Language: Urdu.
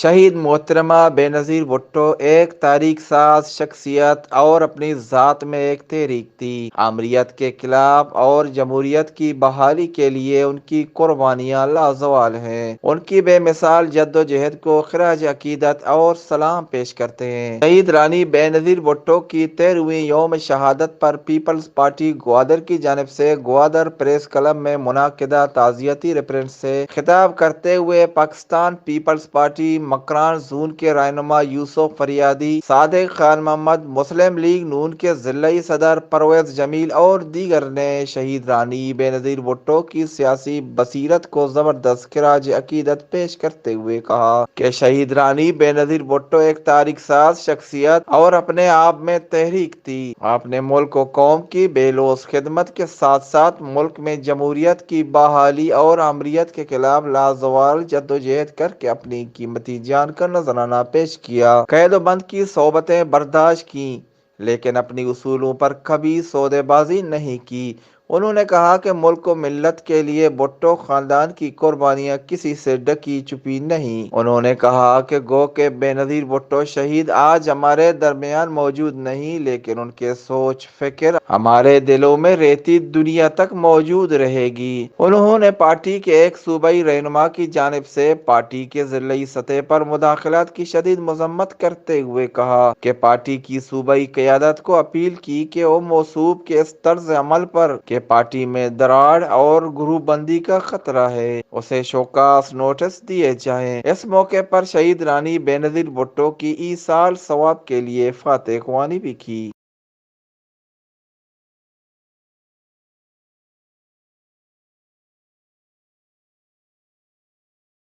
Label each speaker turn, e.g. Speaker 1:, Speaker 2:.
Speaker 1: شہید محترمہ بےنظیر بھٹو ایک تاریخ ساز شخصیت اور اپنی ذات میں ایک تحریک تھی۔ آمریت کے خلاف اور جمہوریت کی بحالی کے لیے ان کی قربانیاں لازوال ہیں۔ ان کی بے مثال جدوجہد کو خراج عقیدت اور سلام پیش کرتے ہیں۔ شہید رانی بےنظیر بھٹو کی 13ویں یوم شہادت پر پیپلز پارٹی گوادر کی جانب سے گوادر پریس کلب میں منعقدہ تعزیتی ریفرنس سے خطاب کرتے ہوئے پاکستان پیپلز پارٹی مکران زون کے رہنما یوسف فریادی، صادق خان محمد، مسلم لیگ نون کے ضلعی صدر پرویز جمیل اور دیگر نے شہید رانی بےنظیر بھٹو کی سیاسی بصیرت کو زبردست خراج عقیدت پیش کرتے ہوئے کہا کہ شہید رانی بےنظیر بھٹو ایک تاریخ ساز شخصیت اور اپنے آپ میں تحریک تھی۔ آپ نے ملک و قوم کی بے لوث خدمت کے ساتھ ساتھ ملک میں جمہوریت کی بحالی اور آمریت کے خلاف لازوال جدوجہد کر کے اپنی قیمتی جان کا نذرانہ پیش کیا۔ قید و بند کی صحبتیں برداشت کیں لیکن اپنی اصولوں پر کبھی سودے بازی نہیں کی۔ انہوں نے کہا کہ ملک و ملت کے لیے بھٹو خاندان کی قربانیاں کسی سے ڈھکی چھپی نہیں۔ انہوں نے کہا کہ گو کہ بےنظیر بھٹو شہید آج ہمارے درمیان موجود نہیں لیکن ان کے سوچ فکر ہمارے دلوں میں رہتی دنیا تک موجود رہے گی۔ انہوں نے پارٹی کے ایک صوبائی رہنما کی جانب سے پارٹی کے ضلعی سطح پر مداخلت کی شدید مذمت کرتے ہوئے کہا کہ پارٹی کی صوبائی قیادت کو اپیل کی کہ وہ موصوف کے اس طرز عمل پر کہ پارٹی میں دراڑ اور گروپ بندی کا خطرہ ہے، اسے شوکاز نوٹس دیے جائیں۔ اس موقع پر شہید رانی بےنظیر بھٹو کی ایصال ثواب کے لیے فاتح خوانی بھی کی۔